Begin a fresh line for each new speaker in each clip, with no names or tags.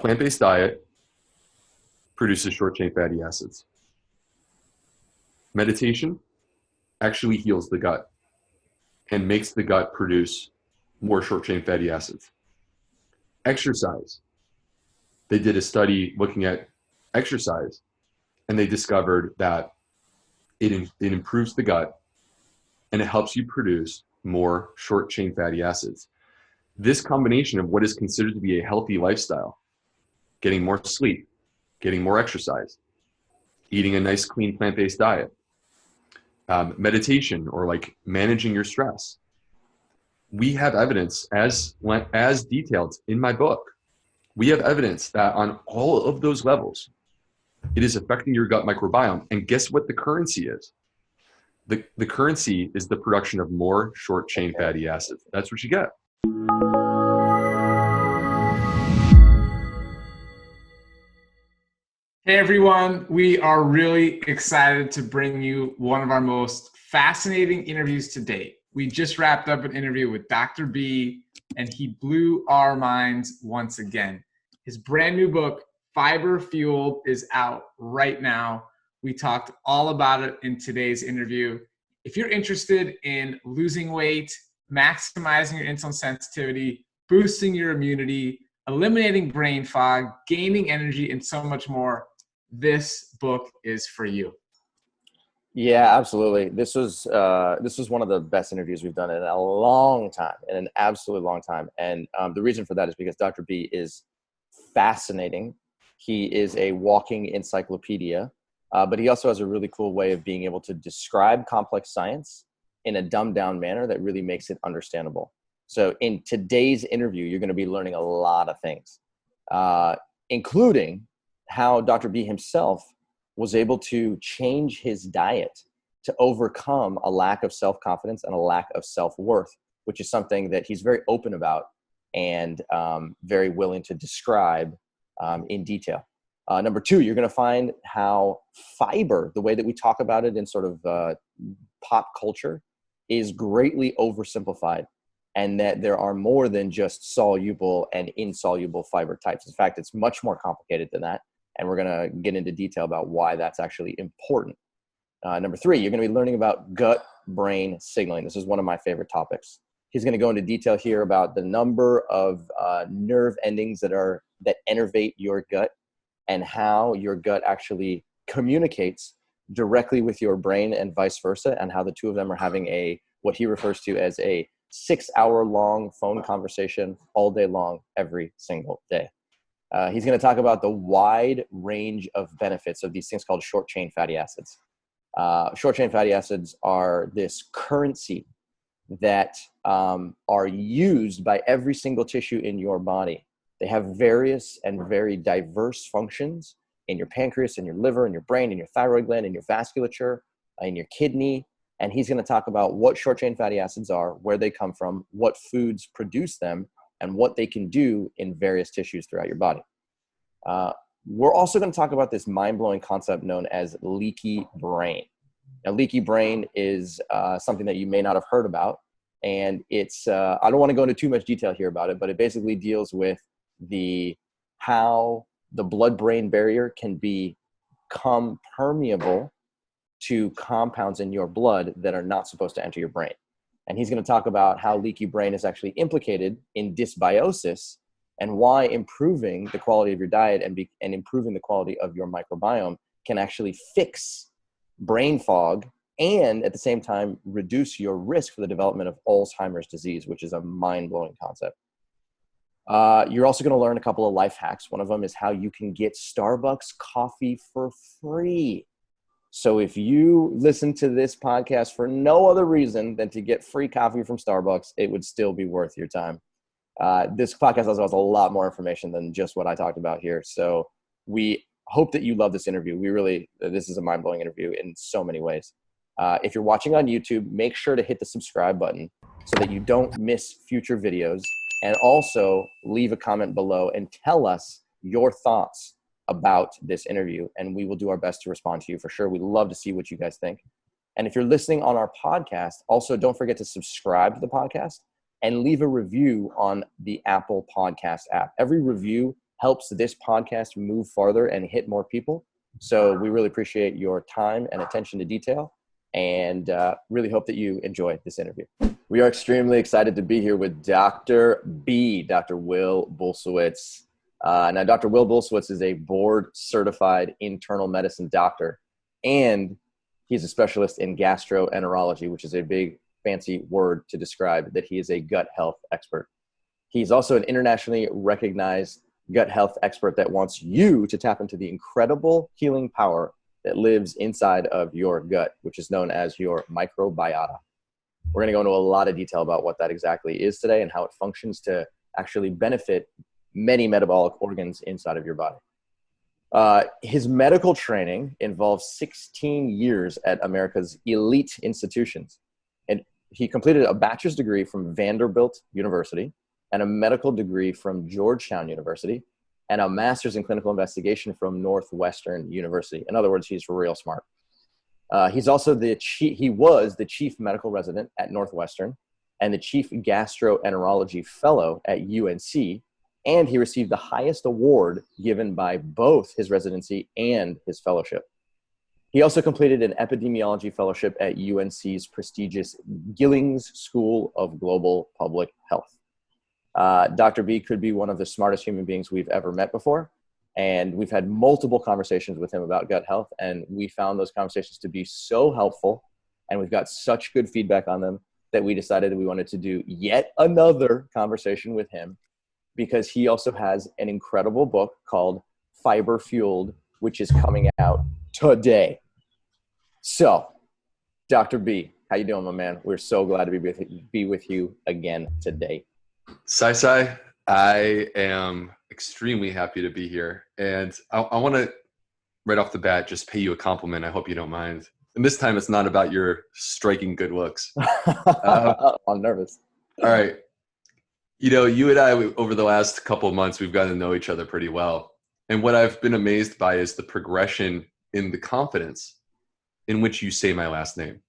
plant-based diet produces short-chain fatty acids. Meditation actually heals the gut and makes the gut produce more short-chain fatty acids. Exercise. They did a study looking at exercise, and they discovered that it improves the gut and it helps you produce more short-chain fatty acids. This combination of what is considered to be a healthy lifestyle, getting more sleep, getting more exercise, eating a nice clean plant-based diet, meditation, or like managing your stress. We have evidence, as detailed in my book, we have evidence that on all of those levels, it is affecting your gut microbiome. And guess what the currency is? The currency is the production of more short-chain fatty acids. That's what you get.
Hey everyone, we are really excited to bring you one of our most fascinating interviews to date. We just wrapped up an interview with Dr. B, and he blew our minds once again. His brand new book, Fiber Fueled, is out right now. We talked all about it in today's interview. If you're interested in losing weight, maximizing your insulin sensitivity, boosting your immunity, eliminating brain fog, gaining energy, and so much more, this book is for you.
Yeah, absolutely. This was one of the best interviews we've done in a long time, in an absolutely long time. And the reason for that is because Dr. B is fascinating. He is a walking encyclopedia, but he also has a really cool way of being able to describe complex science in a dumbed down manner that really makes it understandable. So in today's interview, you're going to be learning a lot of things, including how Dr. B himself was able to change his diet to overcome a lack of self-confidence and a lack of self-worth, which is something that he's very open about and very willing to describe in detail. Number two, you're going to find how fiber, the way that we talk about it in sort of pop culture, is greatly oversimplified, and that there are more than just soluble and insoluble fiber types. In fact, it's much more complicated than that. And we're going to get into detail about why that's actually important. Number three, you're going to be learning about gut-brain signaling. This is one of my favorite topics. He's going to go into detail here about the number of nerve endings that innervate your gut and how your gut actually communicates directly with your brain and vice versa, and how the two of them are having what he refers to as a 6-hour-long phone conversation all day long, every single day. He's going to talk about the wide range of benefits of these things called short-chain fatty acids. Short-chain fatty acids are this currency that are used by every single tissue in your body. They have various and very diverse functions in your pancreas, in your liver, in your brain, in your thyroid gland, in your vasculature, in your kidney. And he's going to talk about what short-chain fatty acids are, where they come from, what foods produce them, and what they can do in various tissues throughout your body. We're also going to talk about this mind-blowing concept known as leaky brain. Now, leaky brain is something that you may not have heard about, and it's I don't want to go into too much detail here about it, but it basically deals with how the blood-brain barrier can become permeable to compounds in your blood that are not supposed to enter your brain. And he's going to talk about how leaky brain is actually implicated in dysbiosis and why improving the quality of your diet and improving the quality of your microbiome can actually fix brain fog and at the same time reduce your risk for the development of Alzheimer's disease, which is a mind-blowing concept. You're also going to learn a couple of life hacks. One of them is how you can get Starbucks coffee for free. So if you listen to this podcast for no other reason than to get free coffee from Starbucks, it would still be worth your time. This podcast also has a lot more information than just what I talked about here. So we hope that you love this interview. This is a mind-blowing interview in so many ways. If you're watching on YouTube, make sure to hit the subscribe button so that you don't miss future videos. And also leave a comment below and tell us your thoughts about this interview, and we will do our best to respond to you for sure. We'd love to see what you guys think. And if you're listening on our podcast, also don't forget to subscribe to the podcast and leave a review on the Apple Podcast app. Every review helps this podcast move farther and hit more people. So we really appreciate your time and attention to detail, and really hope that you enjoy this interview. We are extremely excited to be here with Dr. B, Dr. Will Bulsiewicz. Now, Dr. Will Bulsiewicz is a board-certified internal medicine doctor, and he's a specialist in gastroenterology, which is a big, fancy word to describe that he is a gut health expert. He's also an internationally recognized gut health expert that wants you to tap into the incredible healing power that lives inside of your gut, which is known as your microbiota. We're going to go into a lot of detail about what that exactly is today and how it functions to actually benefit many metabolic organs inside of your body. His medical training involves 16 years at America's elite institutions. And he completed a bachelor's degree from Vanderbilt University and a medical degree from Georgetown University and a master's in clinical investigation from Northwestern University. In other words, he's real smart. He's also he was the chief medical resident at Northwestern and the chief gastroenterology fellow at UNC. And he received the highest award given by both his residency and his fellowship. He also completed an epidemiology fellowship at UNC's prestigious Gillings School of Global Public Health. Dr. B could be one of the smartest human beings we've ever met before. And we've had multiple conversations with him about gut health. And we found those conversations to be so helpful. And we've got such good feedback on them that we decided that we wanted to do yet another conversation with him, because he also has an incredible book called Fiber Fueled, which is coming out today. So, Dr. B, how you doing, my man? We're so glad to be with you again today.
Sai, I am extremely happy to be here. And I want to, right off the bat, just pay you a compliment. I hope you don't mind. And this time it's not about your striking good looks.
I'm nervous.
All right. You know, you and I, over the last couple of months, we've gotten to know each other pretty well. And what I've been amazed by is the progression in the confidence in which you say my last name.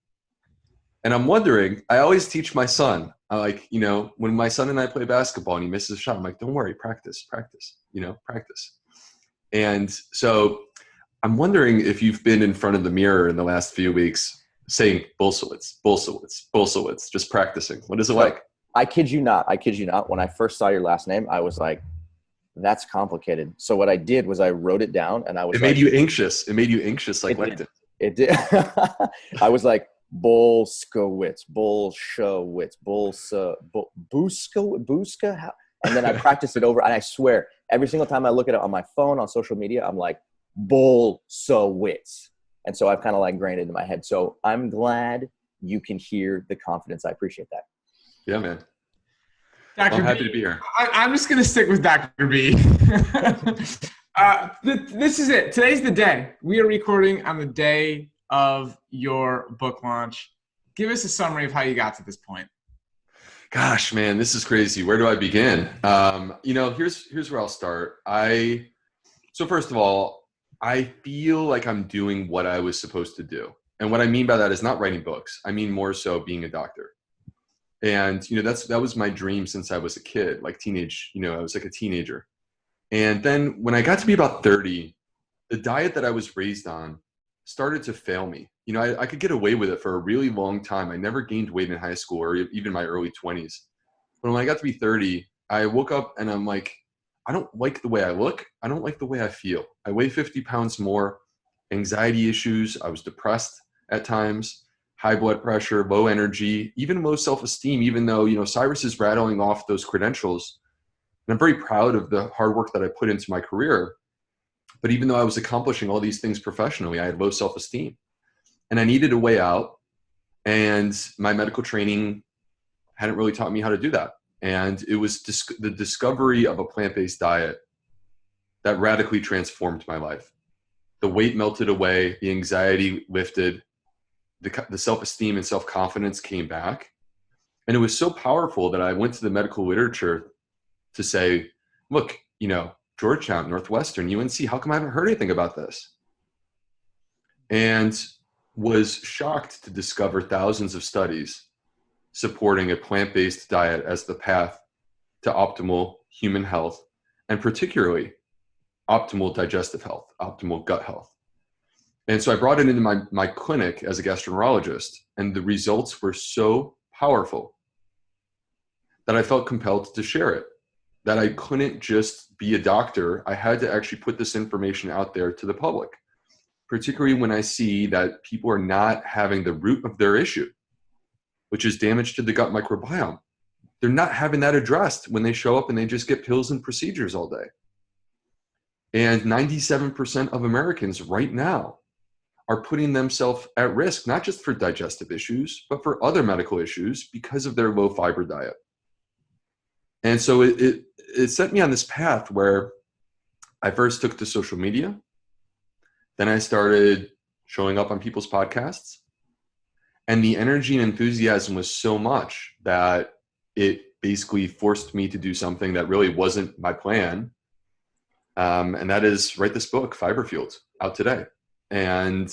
And I'm wondering, I always teach my son, when my son and I play basketball and he misses a shot, I'm like, don't worry, practice, practice. And so I'm wondering if you've been in front of the mirror in the last few weeks saying Bulsiewicz, just practicing. What is it like?
I kid you not. When I first saw your last name, I was like, that's complicated. So what I did was I wrote it down, and I was
made you anxious. It made you anxious like lectin.
It did. I was like, Bulsiewicz, Buska. And then I practiced it over, and I swear, every single time I look at it on my phone, on social media, I'm like, Bulsiewicz. And so I've kind of like ingrained it in my head. So I'm glad you can hear the confidence. I appreciate that.
Yeah, man.
Dr.
I'm
B,
happy to be here.
I'm just going to stick with Dr. B. This is it. Today's the day. We are recording on the day of your book launch. Give us a summary of how you got to this point.
Gosh, man, this is crazy. Where do I begin? Here's where I'll start. So first of all, I feel like I'm doing what I was supposed to do. And what I mean by that is not writing books. I mean more so being a doctor. And, that was my dream since I was a kid, like I was like a teenager. And then when I got to be about 30, the diet that I was raised on started to fail me. I could get away with it for a really long time. I never gained weight in high school or even my early 20s. But when I got to be 30, I woke up and I'm like, I don't like the way I look. I don't like the way I feel. I weigh 50 pounds more, anxiety issues. I was depressed at times. High blood pressure, low energy, even low self-esteem, even though, Cyrus is rattling off those credentials. And I'm very proud of the hard work that I put into my career. But even though I was accomplishing all these things professionally, I had low self-esteem. And I needed a way out. And my medical training hadn't really taught me how to do that. And it was the discovery of a plant-based diet that radically transformed my life. The weight melted away, the anxiety lifted, the self-esteem and self-confidence came back. And it was so powerful that I went to the medical literature to say, look, Georgetown, Northwestern, UNC, how come I haven't heard anything about this? And was shocked to discover thousands of studies supporting a plant-based diet as the path to optimal human health, and particularly optimal digestive health, optimal gut health. And so I brought it into my clinic as a gastroenterologist, and the results were so powerful that I felt compelled to share it, that I couldn't just be a doctor. I had to actually put this information out there to the public, particularly when I see that people are not having the root of their issue, which is damage to the gut microbiome. They're not having that addressed when they show up and they just get pills and procedures all day. And 97% of Americans right now are putting themselves at risk, not just for digestive issues, but for other medical issues because of their low fiber diet. And so it set me on this path where I first took to social media. Then I started showing up on people's podcasts. And the energy and enthusiasm was so much that it basically forced me to do something that really wasn't my plan. And that is write this book, Fiber Fueled, out today. And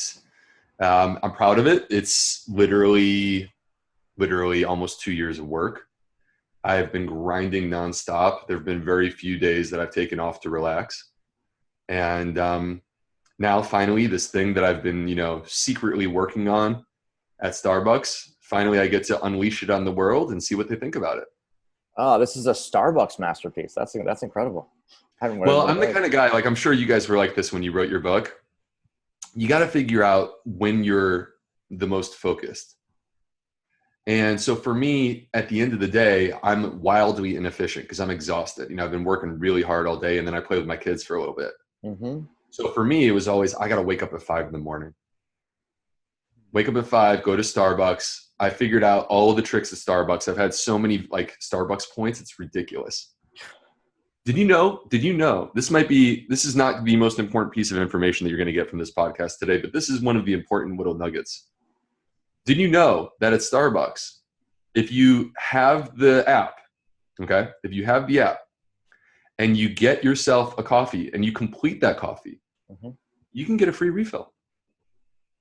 I'm proud of it. It's literally almost 2 years of work. I have been grinding nonstop. There have been very few days that I've taken off to relax. And now finally, this thing that I've been, secretly working on at Starbucks, finally I get to unleash it on the world and see what they think about it.
Oh, this is a Starbucks masterpiece. That's incredible.
Well, I'm the kind of guy, like I'm sure you guys were like this when you wrote your book. You got to figure out when you're the most focused. And so for me, at the end of the day, I'm wildly inefficient because I'm exhausted. I've been working really hard all day, and then I play with my kids for a little bit.
Mm-hmm.
So for me, it was always, I got to wake up at 5 a.m. Wake up at 5, go to Starbucks. I figured out all of the tricks at Starbucks. I've had so many Starbucks points. It's ridiculous. Did you know, this is not the most important piece of information that you're going to get from this podcast today, but this is one of the important little nuggets. Did you know that at Starbucks, if you have the app, and you get yourself a coffee and you complete that coffee,
mm-hmm.
you can get a free refill.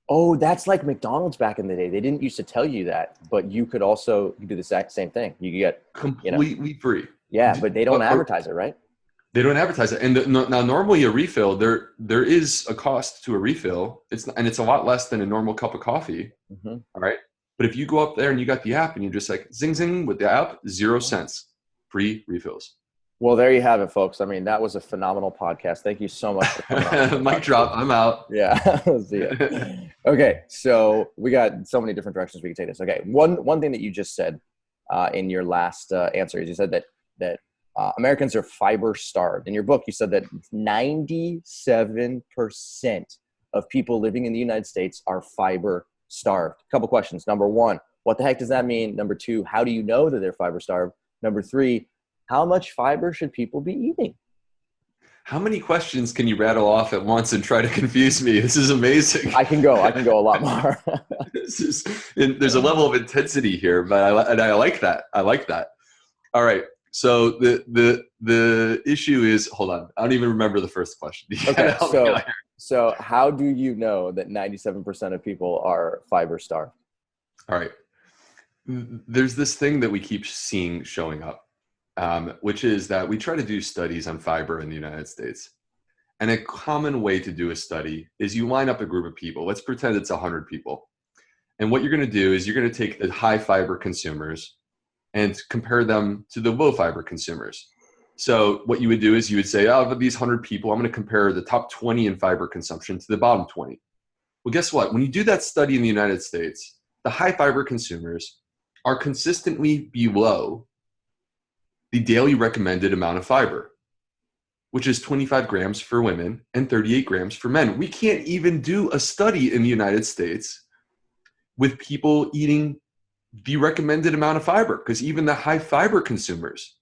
Oh, that's like McDonald's back in the day. They didn't used to tell you that, but you could also do the exact same thing. You get
completely free.
Yeah, but they don't advertise it, right?
They don't advertise it. And now normally a refill, there is a cost to a refill. It's a lot less than a normal cup of coffee.
Mm-hmm.
All right. But if you go up there and you got the app and you're just like zing, zing with the app, 0 cents, free refills.
Well, there you have it, folks. I mean, that was a phenomenal podcast. Thank you so much for coming on.
Mic drop. I'm out.
Yeah. See ya. Okay. So we got so many different directions we can take this. Okay. One thing that you just said in your last answer is you said that Americans are fiber starved. In your book, you said that 97% of people living in the United States are fiber starved. A couple questions. Number one, what the heck does that mean? Number two, how do you know that they're fiber starved? Number three, how much fiber should people be eating?
How many questions can you rattle off at once and try to confuse me? This is amazing.
I can go a lot more.
There's a level of intensity here, but I like that. I like that. All right. So the issue is, hold on, I don't even remember the first question.
Okay, so how do you know that 97% of people are fiber starved?
All right. There's this thing that we keep seeing showing up, which is that we try to do studies on fiber in the United States. And a common way to do a study is you line up a group of people. Let's pretend it's 100 people. And what you're going to do is you're going to take the high fiber consumers and compare them to the low fiber consumers. So what you would do is you would say, of these 100 people, I'm going to compare the top 20 in fiber consumption to the bottom 20. Well, guess what? When you do that study in the United States, the high fiber consumers are consistently below the daily recommended amount of fiber, which is 25 grams for women and 38 grams for men. We can't even do a study in the United States with people eating the recommended amount of fiber, because even the high fiber consumers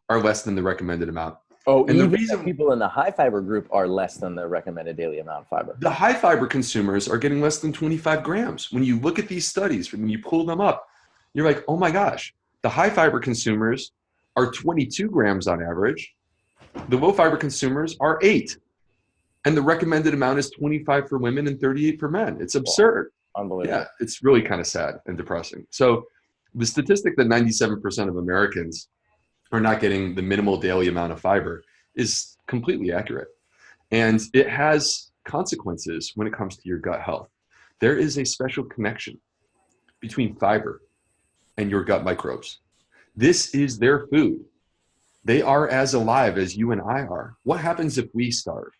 are less than the recommended amount.
Oh, and the reason people in the high fiber group are less than the recommended daily amount of fiber.
The high fiber consumers are getting less than 25 grams. When you look at these studies, when you pull them up, you're like, oh my gosh, the high fiber consumers are 22 grams on average. The low fiber consumers are 8. And the recommended amount is 25 for women and 38 for men. It's absurd.
Unbelievable.
Yeah, it's really kind of sad and depressing. So the statistic that 97% of Americans are not getting the minimal daily amount of fiber is completely accurate. And it has consequences when it comes to your gut health. There is a special connection between fiber and your gut microbes. This is their food. They are as alive as you and I are. What happens if we starve?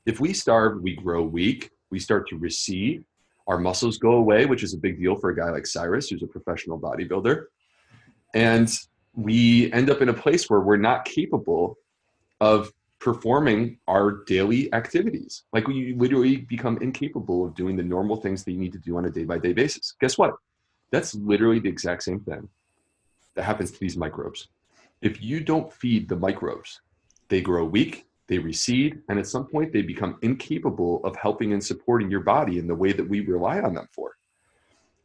If we starve, we grow weak, we start to recede, our muscles go away, which is a big deal for a guy like Cyrus, who's a professional bodybuilder. And we end up in a place where we're not capable of performing our daily activities. Like we literally become incapable of doing the normal things that you need to do on a day-by-day basis. Guess what? That's literally the exact same thing that happens to these microbes. If you don't feed the microbes, they grow weak, they recede, and at some point they become incapable of helping and supporting your body in the way that we rely on them for.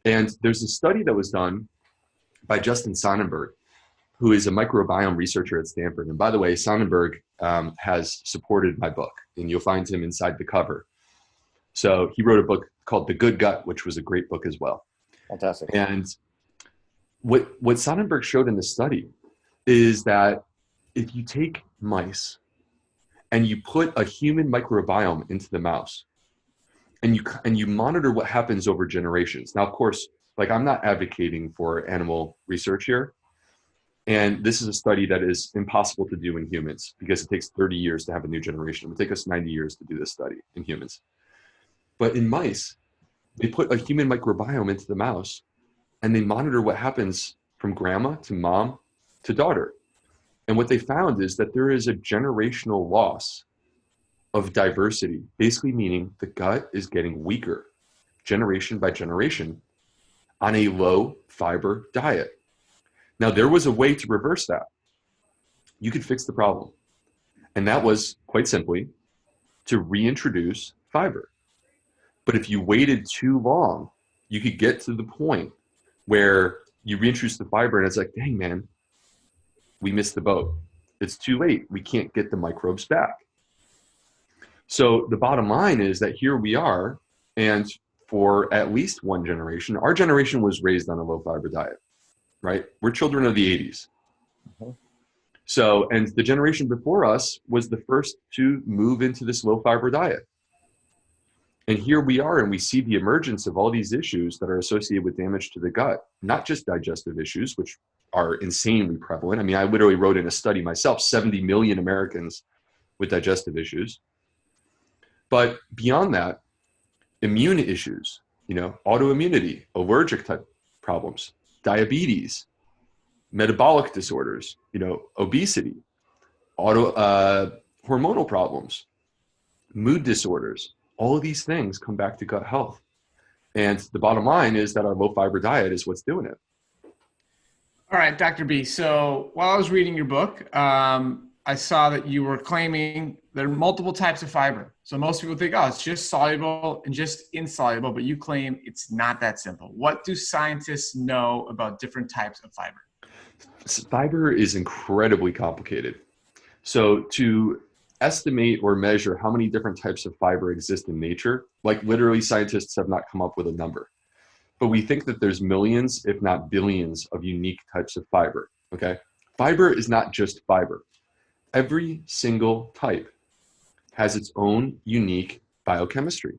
And there's a study that was done by Justin Sonnenberg, who is a microbiome researcher at Stanford. And by the way, Sonnenberg has supported my book, and you'll find him inside the cover. So he wrote a book called The Good Gut, which was a great book as well.
Fantastic.
And what Sonnenberg showed in this study is that if you take mice and you put a human microbiome into the mouse and you monitor what happens over generations. Now, of course, like I'm not advocating for animal research here. And this is a study that is impossible to do in humans because it takes 30 years to have a new generation. It would take us 90 years to do this study in humans. But in mice, they put a human microbiome into the mouse and they monitor what happens from grandma to mom to daughter. And what they found is that there is a generational loss of diversity, basically meaning the gut is getting weaker generation by generation on a low fiber diet. Now, there was a way to reverse that. You could fix the problem. And that was, quite simply, to reintroduce fiber. But if you waited too long, you could get to the point where you reintroduce the fiber and it's like, dang, man, we missed the boat. It's too late. We can't get the microbes back. So the bottom line is that here we are, and for at least one generation, our generation was raised on a low fiber diet, right? We're children of the 80s.
Mm-hmm.
So, and the generation before us was the first to move into this low fiber diet. And here we are, and we see the emergence of all these issues that are associated with damage to the gut, not just digestive issues, which are insanely prevalent. I mean, I literally wrote in a study myself, 70 million Americans with digestive issues. But beyond that, immune issues, autoimmunity, allergic type problems, diabetes, metabolic disorders, obesity, hormonal problems, mood disorders. All of these things come back to gut health. And the bottom line is that our low fiber diet is what's doing it.
All right, Dr. B. So while I was reading your book, I saw that you were claiming there are multiple types of fiber. So most people think, oh, it's just soluble and just insoluble, but you claim it's not that simple. What do scientists know about different types of fiber?
Fiber is incredibly complicated. So to estimate or measure how many different types of fiber exist in nature, like literally scientists have not come up with a number. But we think that there's millions, if not billions, of unique types of fiber, okay? Fiber is not just fiber. Every single type has its own unique biochemistry.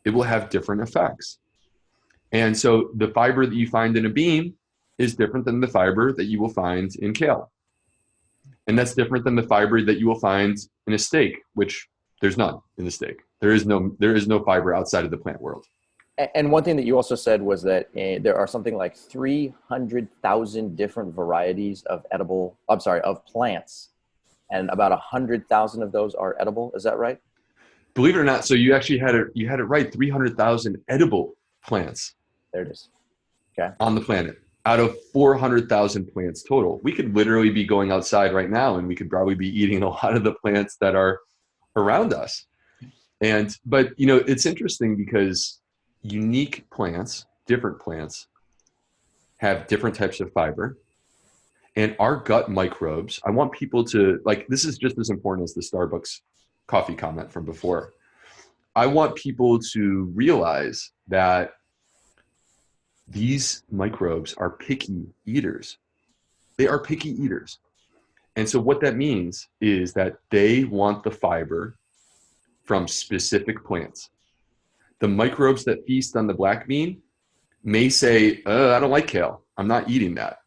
It will have different effects. And so the fiber that you find in a bean is different than the fiber that you will find in kale. And that's different than the fiber that you will find in a steak, which there's none in the steak. There is no fiber outside of the plant world.
And one thing that you also said was that there are something like 300,000 different varieties of plants, and about 100,000 of those are edible. Is that right?
Believe it or not, so you actually had it right. 300,000 edible plants.
There it is. Okay.
On the planet, out of 400,000 plants total. We could literally be going outside right now, and we could probably be eating a lot of the plants that are around us. But it's interesting because unique plants, different plants, have different types of fiber. And our gut microbes, I want people to, this is just as important as the Starbucks coffee comment from before. I want people to realize that these microbes are picky eaters. They are picky eaters. And so what that means is that they want the fiber from specific plants. The microbes that feast on the black bean may say, I don't like kale. I'm not eating that.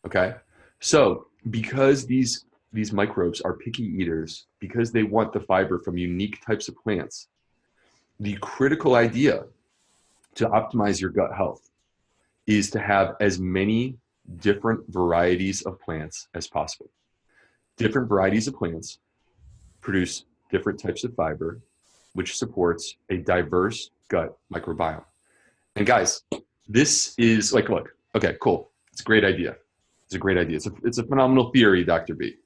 Okay. So because these microbes are picky eaters, because they want the fiber from unique types of plants, the critical idea to optimize your gut health is to have as many different varieties of plants as possible. Different varieties of plants produce different types of fiber, which supports a diverse gut microbiome. And guys, this is like, look, okay, cool. It's a great idea. It's a great idea. It's a phenomenal theory, Dr. B.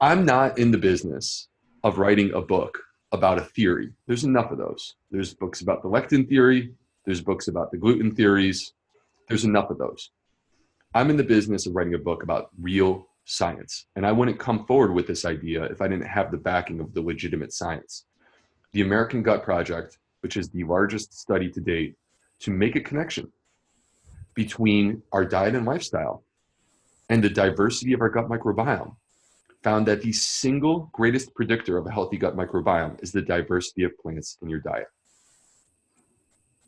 I'm not in the business of writing a book about a theory. There's enough of those. There's books about the lectin theory. There's books about the gluten theories. There's enough of those. I'm in the business of writing a book about real science. And I wouldn't come forward with this idea if I didn't have the backing of the legitimate science. The American Gut Project, which is the largest study to date to make a connection between our diet and lifestyle and the diversity of our gut microbiome, found that the single greatest predictor of a healthy gut microbiome is the diversity of plants in your diet.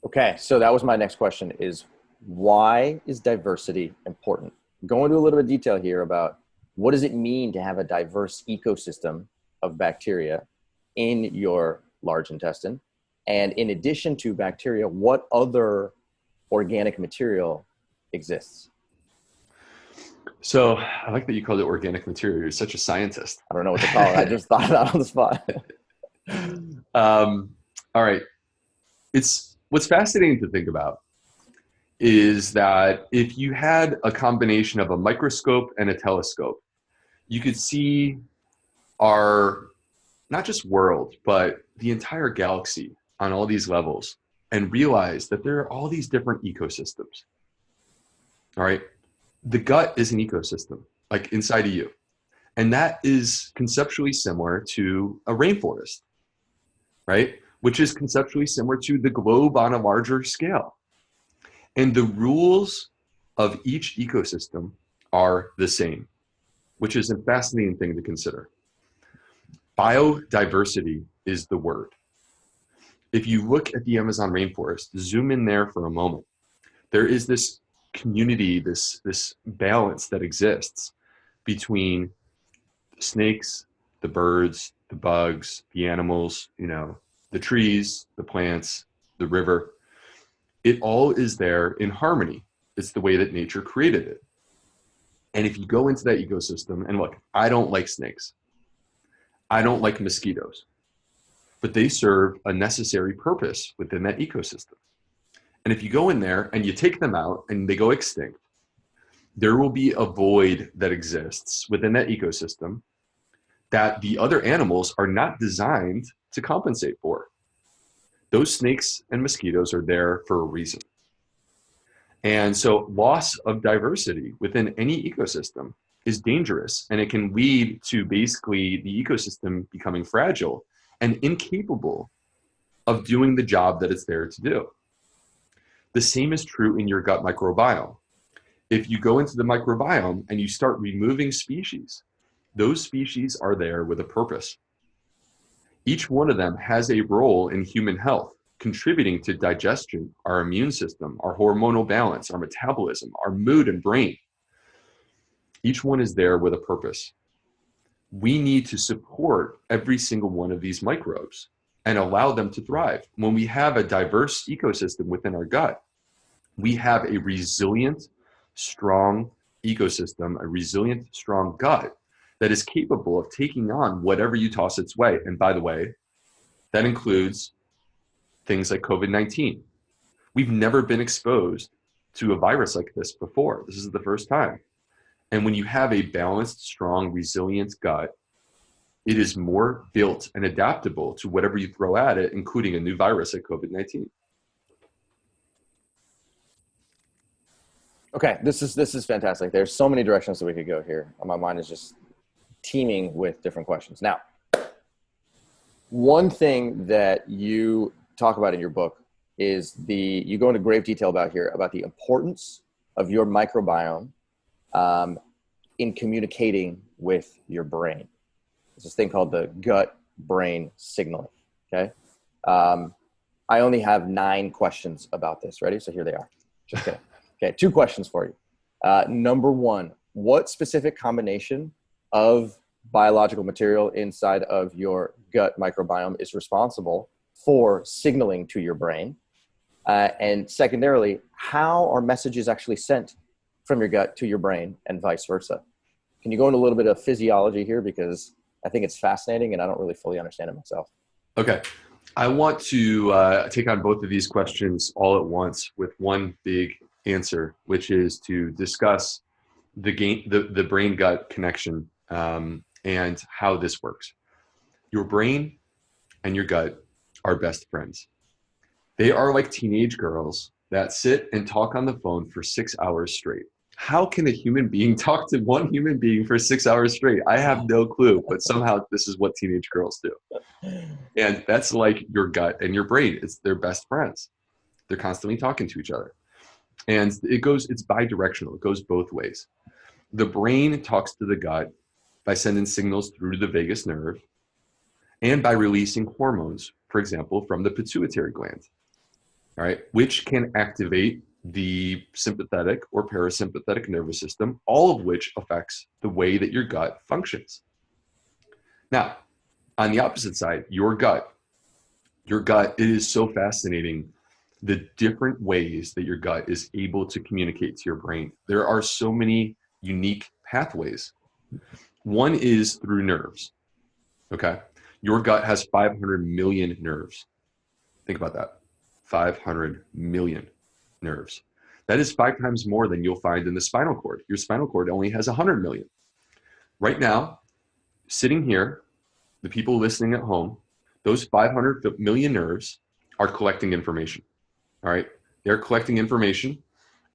Okay, so that was my next question is, why is diversity important? Go into a little bit of detail here about what does it mean to have a diverse ecosystem of bacteria in your large intestine? And in addition to bacteria, what other organic material exists?
So I like that you called it organic material. You're such a scientist.
I don't know what to call it. I just thought it out on the spot.
All right. What's fascinating to think about is that if you had a combination of a microscope and a telescope, you could see our, not just world, but the entire galaxy on all these levels and realize that there are all these different ecosystems. All right. The gut is an ecosystem, like inside of you. And that is conceptually similar to a rainforest, right? Which is conceptually similar to the globe on a larger scale. And the rules of each ecosystem are the same, which is a fascinating thing to consider. Biodiversity is the word. If you look at the Amazon rainforest, zoom in there for a moment, there is this community, this balance that exists between the snakes, the birds, the bugs, the animals, the trees, the plants, the river. It all is there in harmony. It's the way that nature created it. And if you go into that ecosystem, and look, I don't like snakes. I don't like mosquitoes, but they serve a necessary purpose within that ecosystem. And if you go in there and you take them out and they go extinct, there will be a void that exists within that ecosystem that the other animals are not designed to compensate for. Those snakes and mosquitoes are there for a reason. And so loss of diversity within any ecosystem is dangerous, and it can lead to basically the ecosystem becoming fragile and incapable of doing the job that it's there to do. The same is true in your gut microbiome. If you go into the microbiome and you start removing species, those species are there with a purpose. Each one of them has a role in human health, contributing to digestion, our immune system, our hormonal balance, our metabolism, our mood and brain. Each one is there with a purpose. We need to support every single one of these microbes and allow them to thrive. When we have a diverse ecosystem within our gut, we have a resilient, strong ecosystem, a resilient, strong gut that is capable of taking on whatever you toss its way. And by the way, that includes things like COVID-19. We've never been exposed to a virus like this before. This is the first time. And when you have a balanced, strong, resilient gut, it is more built and adaptable to whatever you throw at it, including a new virus like COVID-19.
Okay, this is fantastic. There's so many directions that we could go here. My mind is just teeming with different questions. Now, one thing that you talk about in your book is you go into grave detail about the importance of your microbiome in communicating with your brain. There's this thing called the gut-brain signaling, okay? I only have 9 questions about this. Ready? So here they are. Just kidding. Okay, 2 questions for you. Number 1, what specific combination of biological material inside of your gut microbiome is responsible for signaling to your brain? And secondarily, how are messages actually sent from your gut to your brain and vice versa? Can you go into a little bit of physiology here? Because I think it's fascinating and I don't really fully understand it myself.
Okay. I want to take on both of these questions all at once with one big answer, which is to discuss the brain-gut connection and how this works. Your brain and your gut are best friends. They are like teenage girls that sit and talk on the phone for 6 hours straight. How can a human being talk to one human being for 6 hours straight? I have no clue, but somehow this is what teenage girls do. And that's like your gut and your brain. They're best friends. They're constantly talking to each other. And it's bidirectional. It goes both ways. The brain talks to the gut by sending signals through the vagus nerve and by releasing hormones, for example, from the pituitary gland, all right, which can activate the sympathetic or parasympathetic nervous system, all of which affects the way that your gut functions. Now, on the opposite side, your gut, it is so fascinating, the different ways that your gut is able to communicate to your brain. There are so many unique pathways. One is through nerves, okay? Your gut has 500 million nerves. Think about that, 500 million nerves. That is 5 times more than you'll find in the spinal cord. Your spinal cord only has 100 million. Right now, sitting here, the people listening at home, those 500 million nerves are collecting information, all right? They're collecting information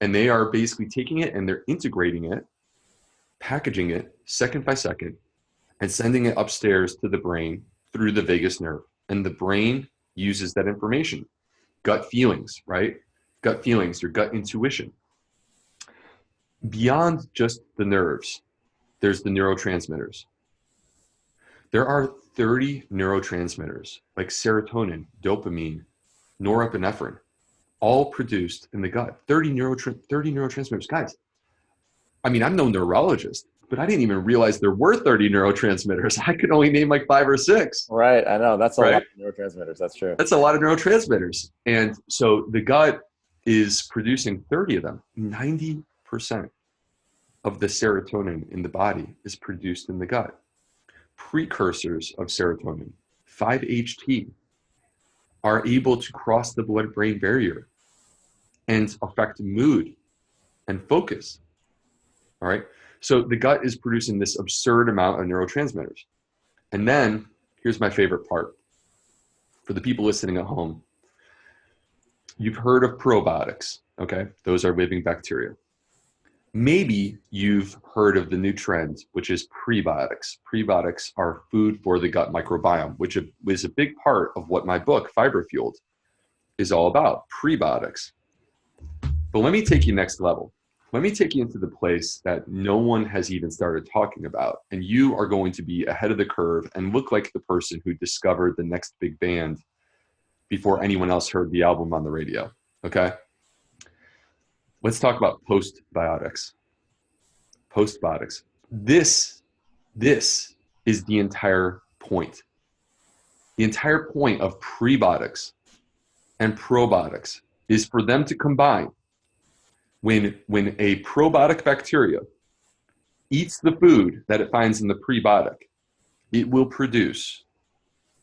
and they are basically taking it and they're integrating it, packaging it second by second, and sending it upstairs to the brain through the vagus nerve. And the brain uses that information. Gut feelings, right? Gut feelings, your gut intuition. Beyond just the nerves, there's the neurotransmitters. There are 30 neurotransmitters like serotonin, dopamine, norepinephrine, all produced in the gut. 30 neurotransmitters. Guys, I mean, I'm no neurologist, but I didn't even realize there were 30 neurotransmitters. I could only name like 5 or 6.
Right, I know. That's a
right?
lot of neurotransmitters. That's true.
That's a lot of neurotransmitters. And so the gut is producing 30 of them. 90% of the serotonin in the body is produced in the gut. Precursors of serotonin, 5-HT, are able to cross the blood-brain barrier and affect mood and focus. All right. So the gut is producing this absurd amount of neurotransmitters. And then here's my favorite part. For the people listening at home, you've heard of probiotics, okay? Those are living bacteria. Maybe you've heard of the new trend, which is prebiotics. Prebiotics are food for the gut microbiome, which is a big part of what my book, Fiber Fueled, is all about, prebiotics. But let me take you next level. Let me take you into the place that no one has even started talking about, and you are going to be ahead of the curve and look like the person who discovered the next big band before anyone else heard the album on the radio, okay? Let's talk about postbiotics. Postbiotics. This is the entire point. The entire point of prebiotics and probiotics is for them to combine. When a probiotic bacteria eats the food that it finds in the prebiotic, it will produce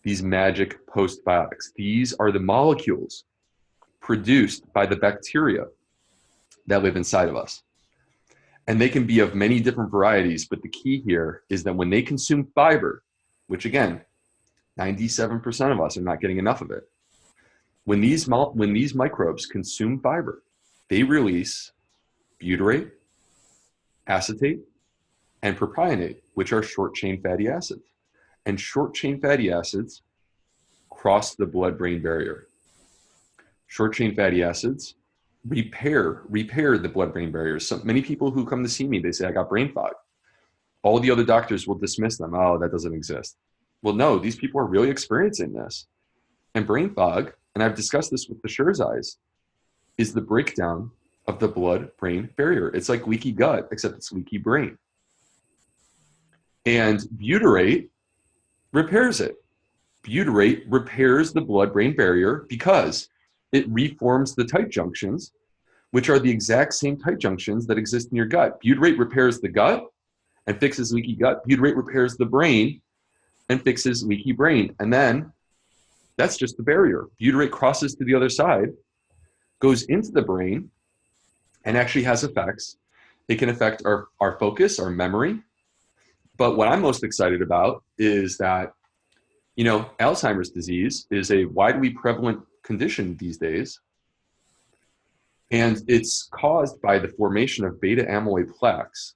these magic postbiotics. These are the molecules produced by the bacteria that live inside of us. And they can be of many different varieties, but the key here is that when they consume fiber, which again, 97% of us are not getting enough of it. When these microbes consume fiber, they release butyrate, acetate, and propionate, which are short-chain fatty acids. And short-chain fatty acids cross the blood-brain barrier. Short-chain fatty acids repair the blood-brain barrier. So many people who come to see me, they say, I got brain fog. all the other doctors will dismiss them. Oh, that doesn't exist. Well, no, these people are really experiencing this. And brain fog, and I've discussed this with the Scherzeyes, is the breakdown of the blood-brain barrier. It's like leaky gut, except it's leaky brain. And butyrate repairs it. Butyrate repairs the blood-brain barrier because it reforms the tight junctions, which are the exact same tight junctions that exist in your gut. Butyrate repairs the gut and fixes leaky gut. Butyrate repairs the brain and fixes leaky brain. And then that's just the barrier. Butyrate crosses to the other side, goes into the brain, and actually has effects. It can affect our focus, our memory. But what I'm most excited about is that, you know, Alzheimer's disease is a widely prevalent condition these days. And it's caused by the formation of beta amyloid plaques.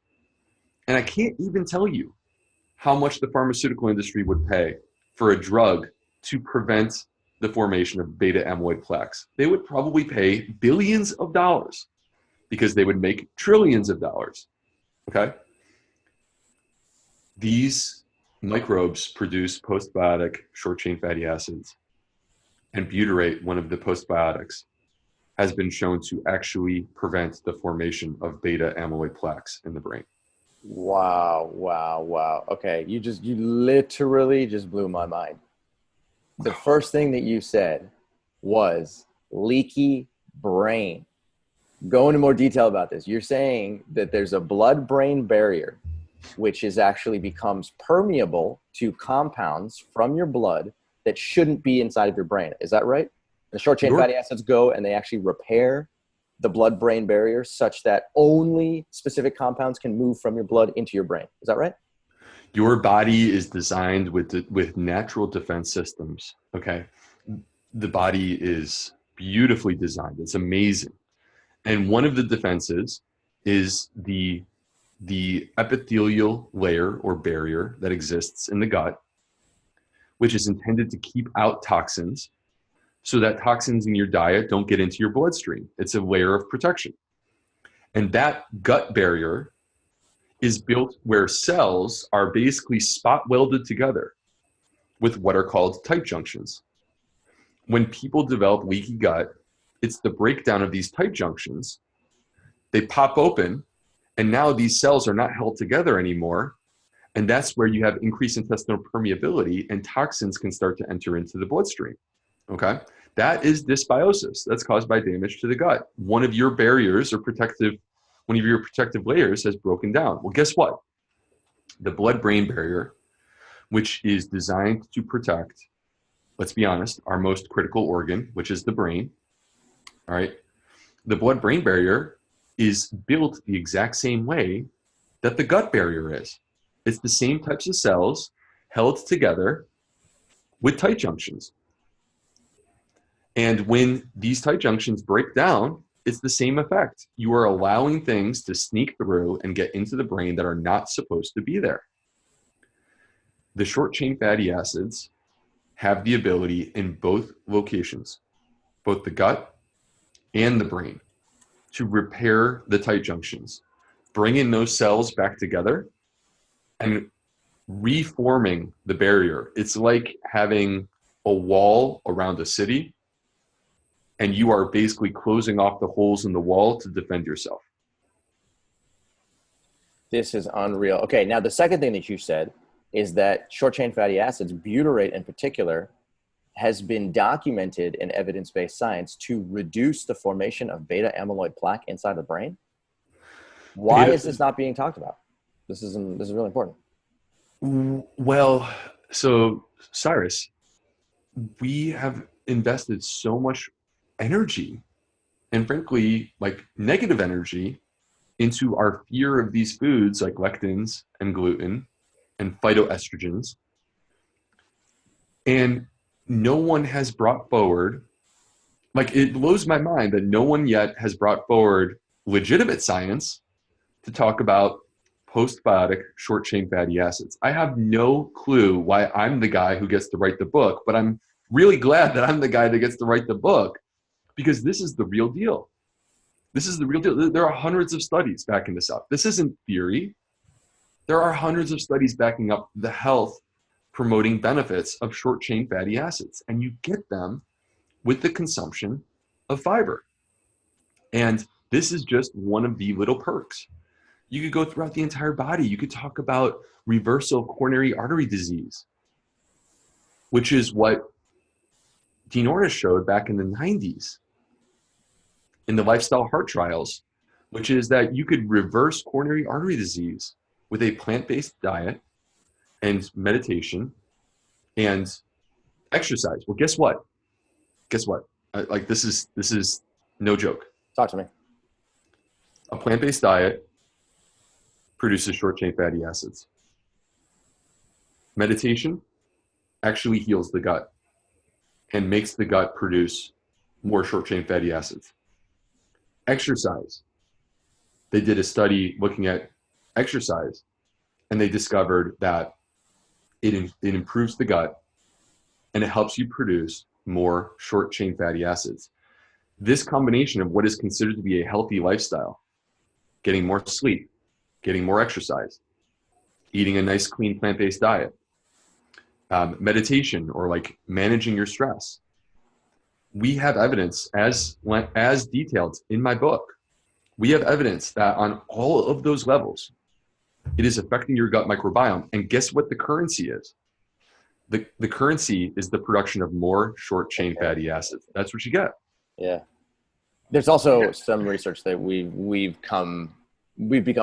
And I can't even tell you how much the pharmaceutical industry would pay for a drug to prevent the formation of beta amyloid plaques. They would probably pay billions of dollars because they would make trillions of dollars, okay? These microbes produce postbiotic short-chain fatty acids, and butyrate, one of the postbiotics, has been shown to actually prevent the formation of beta amyloid plaques in the brain.
Wow. Okay, you literally just blew my mind. The first thing that you said was leaky brain. Go into more detail about this. You're saying that there's a blood-brain barrier which is actually becomes permeable to compounds from your blood that shouldn't be inside of your brain. Is that right? The short-chain fatty acids go and they actually repair the blood-brain barrier such that only specific compounds can move from your blood into your brain. Is that right?
Your body is designed with natural defense systems, okay? The body is beautifully designed. It's amazing. And one of the defenses is the epithelial layer or barrier that exists in the gut, which is intended to keep out toxins so that toxins in your diet don't get into your bloodstream. It's a layer of protection. And that gut barrier is built where cells are basically spot welded together with what are called tight junctions. When people develop leaky gut, it's the breakdown of these tight junctions. They pop open, and now these cells are not held together anymore. And that's where you have increased intestinal permeability and toxins can start to enter into the bloodstream. Okay? That is dysbiosis. That's caused by damage to the gut. One of your barriers or one of your protective layers has broken down. Well, guess what? The blood-brain barrier, which is designed to protect, let's be honest, our most critical organ, which is the brain. All right. The blood-brain barrier is built the exact same way that the gut barrier is. It's the same types of cells held together with tight junctions. And when these tight junctions break down, it's the same effect. You are allowing things to sneak through and get into the brain that are not supposed to be there. The short-chain fatty acids have the ability in both locations, both the gut and the brain, to repair the tight junctions, bringing those cells back together and reforming the barrier. It's like having a wall around a city and you are basically closing off the holes in the wall to defend yourself.
This is unreal. Okay, now the second thing that you said is that short-chain fatty acids, butyrate in particular, has been documented in evidence-based science to reduce the formation of beta amyloid plaque inside the brain. Why is this not being talked about? This is really important.
Well, so Cyrus, we have invested so much energy and frankly, like negative energy into our fear of these foods like lectins and gluten and phytoestrogens. And no one has brought forward, like it blows my mind that no one yet has brought forward legitimate science to talk about postbiotic short-chain fatty acids. I have no clue why I'm the guy who gets to write the book, but I'm really glad that I'm the guy that gets to write the book because this is the real deal. This is the real deal. There are hundreds of studies backing this up. This isn't theory. There are hundreds of studies backing up the health promoting benefits of short chain fatty acids, and you get them with the consumption of fiber. And this is just one of the little perks. You could go throughout the entire body. You could talk about reversal of coronary artery disease, which is what Dean Ornish showed back in the 90s in the lifestyle heart trials, which is that you could reverse coronary artery disease with a plant-based diet and meditation and exercise. Well, guess what? Guess what? Like this is no joke.
Talk to me.
A plant-based diet produces short-chain fatty acids. Meditation actually heals the gut and makes the gut produce more short-chain fatty acids. Exercise. They did a study looking at exercise, and they discovered that it improves the gut and it helps you produce more short-chain fatty acids. This combination of what is considered to be a healthy lifestyle, getting more sleep, getting more exercise, eating a nice clean plant-based diet, meditation, or like managing your stress. We have evidence, as detailed in my book, we have evidence that on all of those levels, it is affecting your gut microbiome. And guess what the currency is? The currency is the production of more short-chain fatty acids. That's what you get.
Yeah. There's also some research that we've become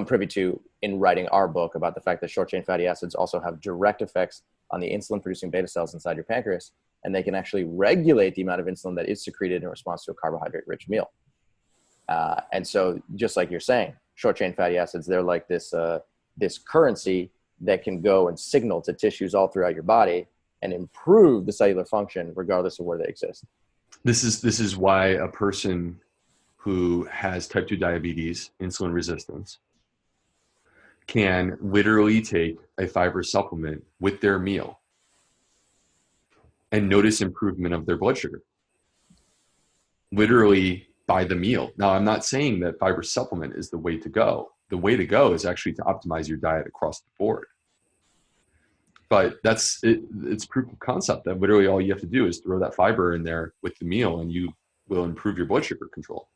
privy to in writing our book about the fact that short-chain fatty acids also have direct effects on the insulin-producing beta cells inside your pancreas, and they can actually regulate the amount of insulin that is secreted in response to a carbohydrate-rich meal. And so, just like you're saying, short-chain fatty acids, they're like this currency that can go and signal to tissues all throughout your body and improve the cellular function regardless of where they exist.
This is why a person who has type 2 diabetes, insulin resistance, can literally take a fiber supplement with their meal and notice improvement of their blood sugar. Literally by the meal. Now, I'm not saying that fiber supplement is the way to go. The way to go is actually to optimize your diet across the board. But that's it. It's proof of concept that literally all you have to do is throw that fiber in there with the meal and you will improve your blood sugar control.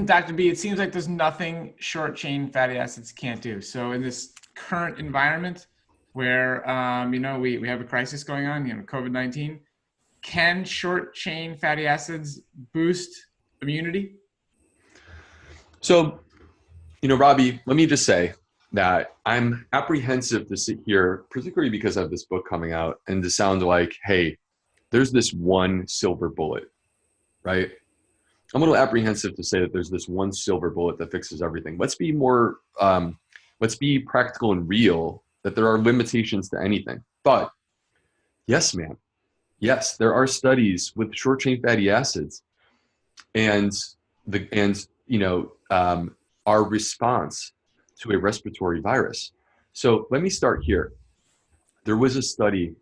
Dr. B, it seems like there's nothing short chain fatty acids can't do. So in this current environment where, we have a crisis going on, COVID-19, can short chain fatty acids boost immunity?
So, Robbie, let me just say that I'm apprehensive to sit here, particularly because I have this book coming out, and to sound like, hey, there's this one silver bullet, right? I'm a little apprehensive to say that there's this one silver bullet that fixes everything. Let's be more, let's be practical and real that there are limitations to anything. But yes, man, yes, there are studies with short chain fatty acids and our response to a respiratory virus. So let me start here. There was a study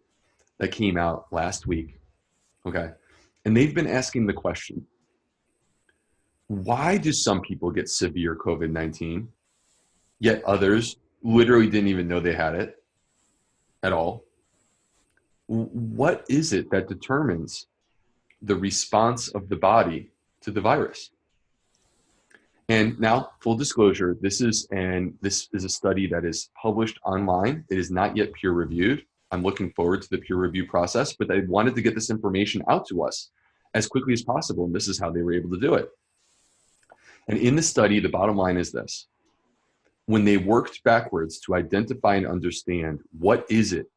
that came out last week, okay? And they've been asking the question, why do some people get severe COVID-19, yet others literally didn't even know they had it at all? What is it that determines the response of the body to the virus? And now, full disclosure, this is a study that is published online. It is not yet peer reviewed. I'm looking forward to the peer review process, but they wanted to get this information out to us as quickly as possible, and this is how they were able to do it. And in the study, the bottom line is this. When they worked backwards to identify and understand what is it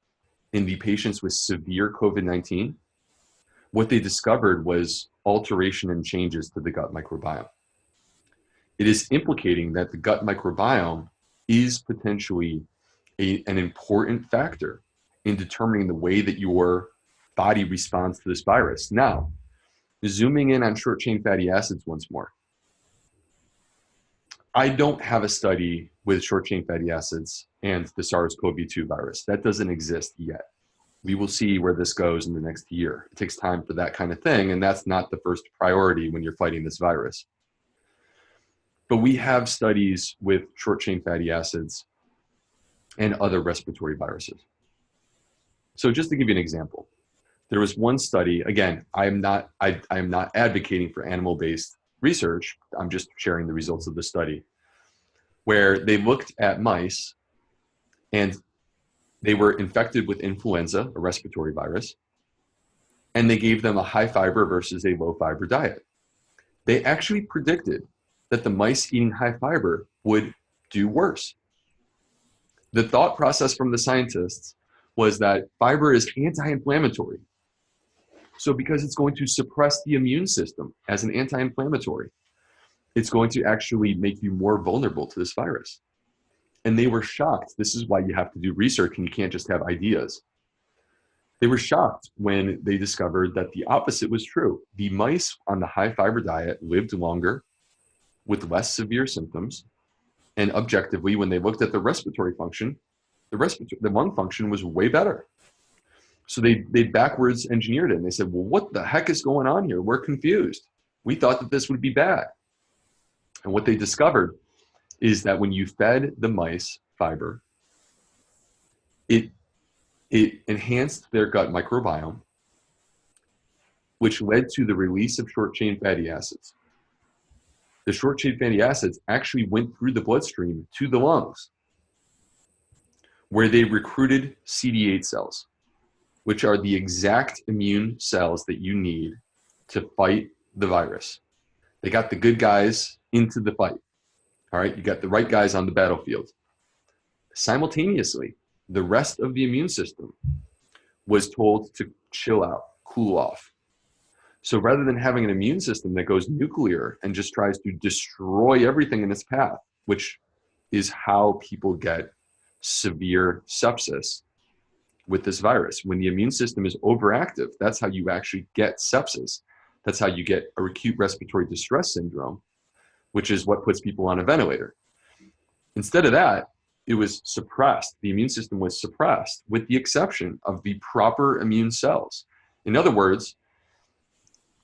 in the patients with severe COVID-19, what they discovered was alteration and changes to the gut microbiome. It is implicating that the gut microbiome is potentially an important factor in determining the way that your body responds to this virus. Now, zooming in on short-chain fatty acids once more. I don't have a study with short-chain fatty acids and the SARS-CoV-2 virus. That doesn't exist yet. We will see where this goes in the next year. It takes time for that kind of thing, and that's not the first priority when you're fighting this virus. But we have studies with short-chain fatty acids and other respiratory viruses. So just to give you an example, there was one study, again, I am not advocating for animal-based research. I'm just sharing the results of the study, where they looked at mice and they were infected with influenza, a respiratory virus, and they gave them a high fiber versus a low fiber diet. They actually predicted that the mice eating high fiber would do worse. The thought process from the scientists was that fiber is anti-inflammatory. So because it's going to suppress the immune system as an anti-inflammatory, it's going to actually make you more vulnerable to this virus. And they were shocked. This is why you have to do research and you can't just have ideas. They were shocked when they discovered that the opposite was true. The mice on the high fiber diet lived longer with less severe symptoms. And objectively, when they looked at the respiratory function, the lung function was way better. So they backwards engineered it. And they said, well, what the heck is going on here? We're confused. We thought that this would be bad. And what they discovered is that when you fed the mice fiber, it enhanced their gut microbiome, which led to the release of short-chain fatty acids. The short-chain fatty acids actually went through the bloodstream to the lungs, where they recruited CD8 cells, which are the exact immune cells that you need to fight the virus. They got the good guys into the fight. All right, you got the right guys on the battlefield. Simultaneously, the rest of the immune system was told to chill out, cool off. So rather than having an immune system that goes nuclear and just tries to destroy everything in its path, which is how people get severe sepsis with this virus. When the immune system is overactive, that's how you actually get sepsis. That's how you get acute respiratory distress syndrome, which is what puts people on a ventilator. Instead of that, it was suppressed. The immune system was suppressed with the exception of the proper immune cells. In other words,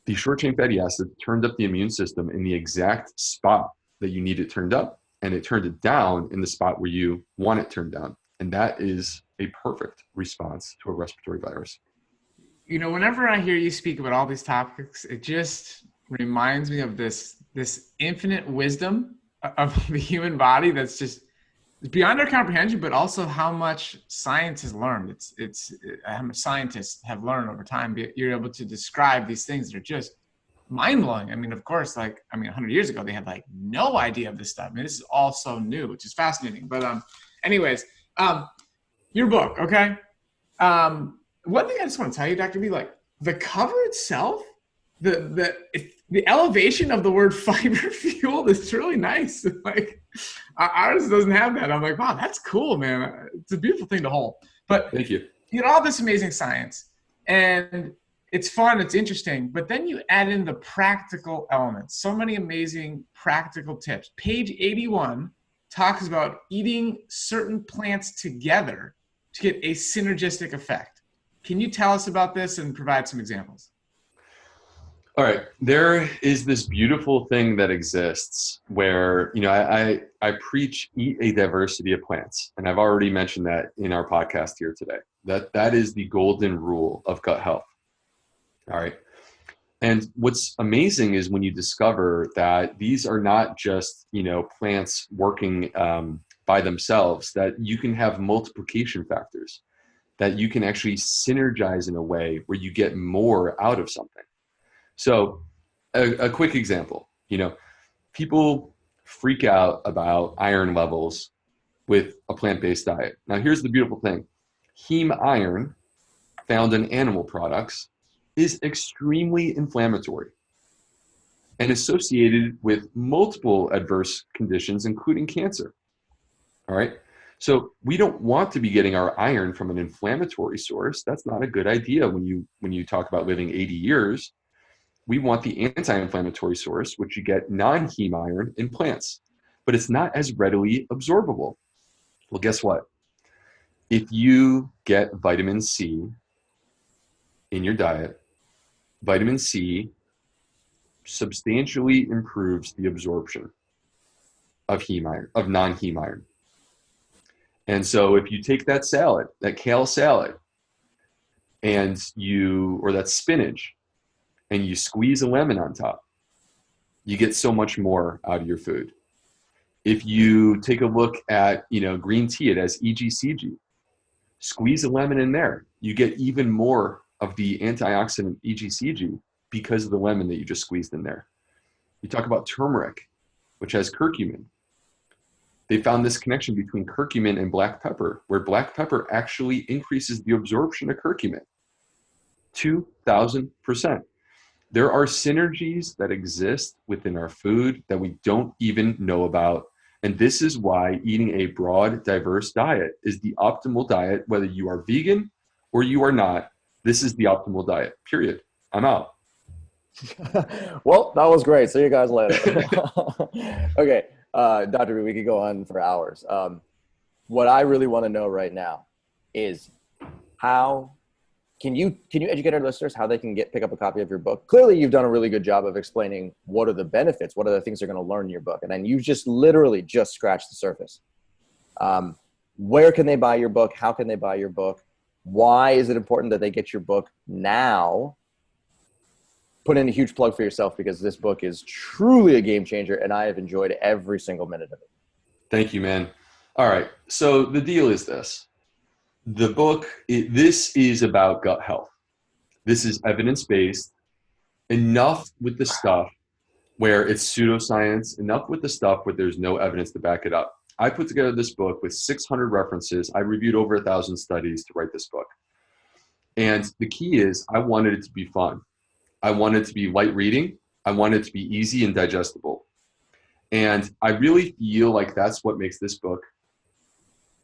the short-chain fatty acid turned up the immune system in the exact spot that you need it turned up, and it turned it down in the spot where you want it turned down. And that is a perfect response to a respiratory virus.
You know, whenever I hear you speak about all these topics, it just reminds me of this infinite wisdom of the human body that's just beyond our comprehension, but also how much science has learned. It's how much scientists have learned over time. You're able to describe these things that are just mind-blowing. I mean, of course, 100 years ago, they had no idea of this stuff. I mean, this is all so new, which is fascinating. But anyways, your book, okay? One thing I just want to tell you, Dr. B, the cover itself, the elevation of the word fiber fuel is really nice. Ours doesn't have that. I'm like, wow, that's cool, man. It's a beautiful thing to hold. But
thank you.
You know, all this amazing science, and it's fun, it's interesting, but then you add in the practical elements. So many amazing practical tips. Page 81 talks about eating certain plants together to get a synergistic effect. Can you tell us about this and provide some examples?
All right. There is this beautiful thing that exists where, I preach eat a diversity of plants. And I've already mentioned that in our podcast here today. That is the golden rule of gut health. All right. And what's amazing is when you discover that these are not just, plants working by themselves, that you can have multiplication factors, that you can actually synergize in a way where you get more out of something. So a quick example, people freak out about iron levels with a plant-based diet. Now, here's the beautiful thing. Heme iron found in animal products is extremely inflammatory and associated with multiple adverse conditions, including cancer. All right. So we don't want to be getting our iron from an inflammatory source. That's not a good idea when you talk about living 80 years. We want the anti-inflammatory source, which you get non-heme iron in plants, but it's not as readily absorbable. Well, guess what? If you get vitamin C in your diet, vitamin C substantially improves the absorption of heme iron, of non-heme iron. And so if you take that salad, that kale salad, or that spinach, and you squeeze a lemon on top, you get so much more out of your food. If you take a look at, green tea, it has EGCG. Squeeze a lemon in there, you get even more of the antioxidant EGCG because of the lemon that you just squeezed in there. You talk about turmeric, which has curcumin. They found this connection between curcumin and black pepper, where black pepper actually increases the absorption of curcumin 2,000%. There are synergies that exist within our food that we don't even know about. And this is why eating a broad, diverse diet is the optimal diet, whether you are vegan or you are not. This is the optimal diet, period. I'm out.
Well, that was great. See you guys later. Okay, Dr. B, we could go on for hours. What I really want to know right now is how can you educate our listeners how they can pick up a copy of your book? Clearly, you've done a really good job of explaining what are the benefits, what are the things they're going to learn in your book, and then you've just literally scratched the surface. Where can they buy your book? How can they buy your book? Why is it important that they get your book now? Put in a huge plug for yourself, because this book is truly a game changer, and I have enjoyed every single minute of it.
Thank you, man. All right. So the deal is this. The book, this is about gut health. This is evidence-based. Enough with the stuff where it's pseudoscience, enough with the stuff where there's no evidence to back it up. I put together this book with 600 references. I reviewed over 1,000 studies to write this book. And the key is I wanted it to be fun. I wanted it to be light reading. I wanted it to be easy and digestible. And I really feel like that's what makes this book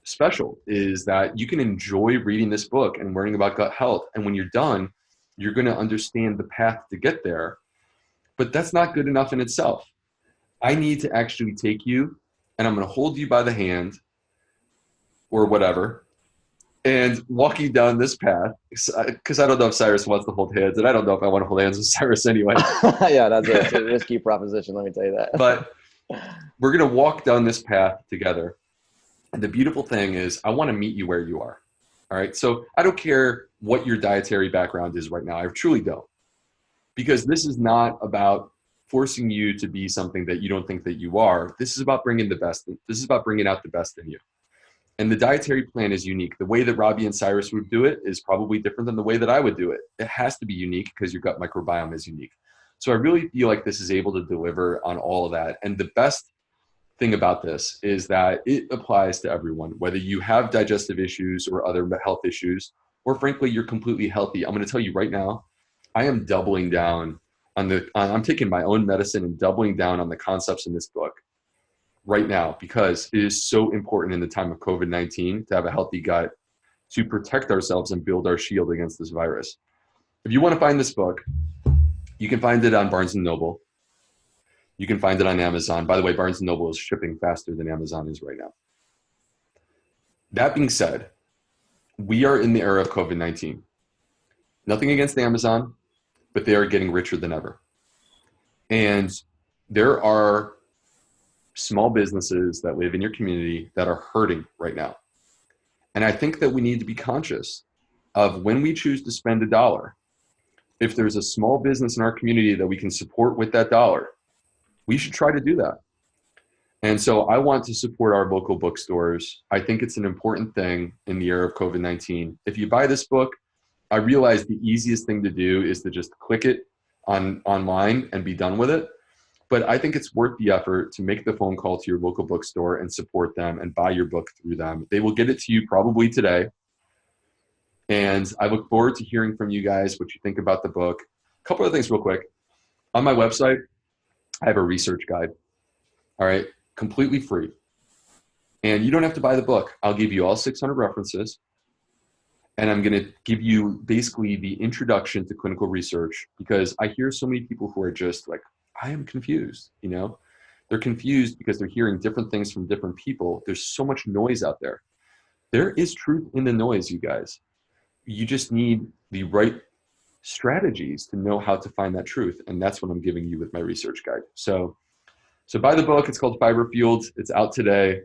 special, is that you can enjoy reading this book and learning about gut health. And when you're done, you're going to understand the path to get there. But that's not good enough in itself. I need to actually take you, and I'm going to hold you by the hand or whatever, and walk you down this path, because I don't know if Cyrus wants to hold hands, and I don't know if I want to hold hands with Cyrus anyway.
Yeah, that's a risky proposition, let me tell you that.
But we're going to walk down this path together. And the beautiful thing is I want to meet you where you are. All right. So I don't care what your dietary background is right now. I truly don't. Because this is not about forcing you to be something that you don't think that you are. This is about bringing the best. This is about bringing out the best in you. And the dietary plan is unique. The way that Robbie and Cyrus would do it is probably different than the way that I would do it. It has to be unique because your gut microbiome is unique. So I really feel like this is able to deliver on all of that. And the best thing about this is that it applies to everyone, whether you have digestive issues or other health issues, or frankly, you're completely healthy. I'm going to tell you right now, I am doubling down I'm taking my own medicine and doubling down on the concepts in this book right now, because it is so important in the time of COVID-19 to have a healthy gut, to protect ourselves and build our shield against this virus. If you want to find this book, you can find it on Barnes & Noble. You can find it on Amazon. By the way, Barnes & Noble is shipping faster than Amazon is right now. That being said, we are in the era of COVID-19. Nothing against Amazon, but they are getting richer than ever. And there are small businesses that live in your community that are hurting right now. And I think that we need to be conscious of when we choose to spend $1, if there's a small business in our community that we can support with that $1, we should try to do that. And so I want to support our local bookstores. I think it's an important thing in the era of COVID-19. If you buy this book, I realize the easiest thing to do is to just click it online and be done with it. But I think it's worth the effort to make the phone call to your local bookstore and support them and buy your book through them. They will get it to you probably today. And I look forward to hearing from you guys what you think about the book. A couple of things real quick. On my website, I have a research guide. All right, completely free. And you don't have to buy the book. I'll give you all 600 references. And I'm going to give you basically the introduction to clinical research, because I hear so many people who are just like, I am confused, you know? They're confused because they're hearing different things from different people. There's so much noise out there. There is truth in the noise, you guys. You just need the right strategies to know how to find that truth. And that's what I'm giving you with my research guide. So buy the book. It's called Fiber Fueled. It's out today.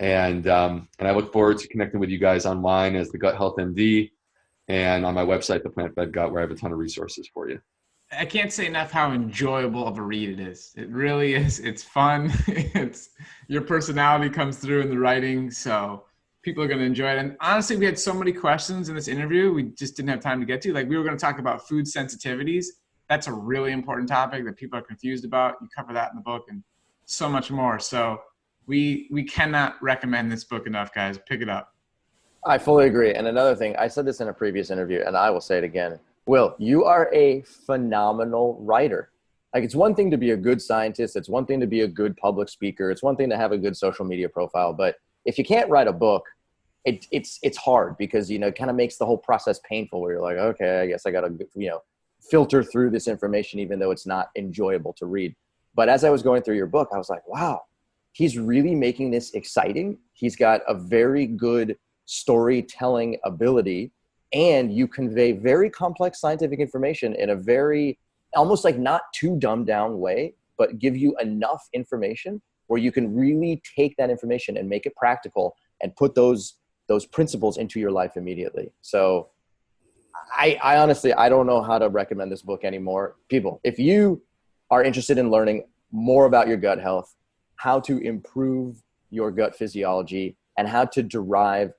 And I look forward to connecting with you guys online as the Gut Health MD and on my website, The Plant Fed Gut, where I have a ton of resources for you.
I can't say enough how enjoyable of a read it is. It really is. It's fun. Your personality comes through in the writing, so people are going to enjoy it. And honestly, we had so many questions in this interview we just didn't have time to get to. Like, we were going to talk about food sensitivities. That's a really important topic that people are confused about. You cover that in the book and so much more. So we cannot recommend this book enough, guys. Pick it up.
I fully agree. And another thing, I said this in a previous interview, and I will say it again. Will, you are a phenomenal writer. Like, it's one thing to be a good scientist. It's one thing to be a good public speaker. It's one thing to have a good social media profile. But if you can't write a book, it's hard because, you know, it kind of makes the whole process painful where you're like, okay, I guess I got to, you know, filter through this information, even though it's not enjoyable to read. But as I was going through your book, I was like, wow, he's really making this exciting. He's got a very good storytelling ability, and you convey very complex scientific information in a very almost like not too dumbed down way, but give you enough information where you can really take that information and make it practical and put those principles into your life immediately. So I honestly, I don't know how to recommend this book anymore. People, if you are interested in learning more about your gut health, how to improve your gut physiology, and how to derive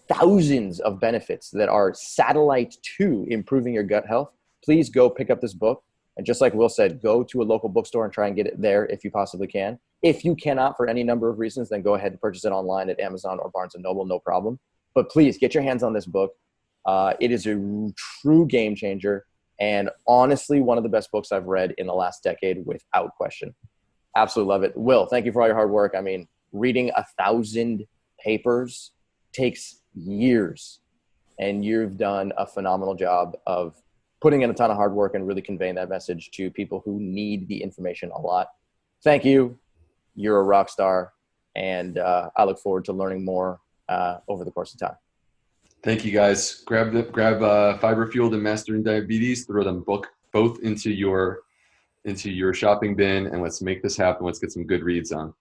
thousands of benefits that are satellite to improving your gut health, please go pick up this book. And just like Will said, go to a local bookstore and try and get it there if you possibly can. If you cannot for any number of reasons, then go ahead and purchase it online at Amazon or Barnes & Noble, no problem. But please get your hands on this book. It is a true game changer, and honestly, one of the best books I've read in the last decade without question. Absolutely love it. Will, thank you for all your hard work. I mean, reading 1,000 papers takes years, and you've done a phenomenal job of putting in a ton of hard work and really conveying that message to people who need the information a lot. Thank you. You're a rock star, and I look forward to learning more over the course of time.
Thank you, guys. Grab Fiber Fueled and Mastering Diabetes. Throw them both into your shopping bin, and let's make this happen. Let's get some good reads on.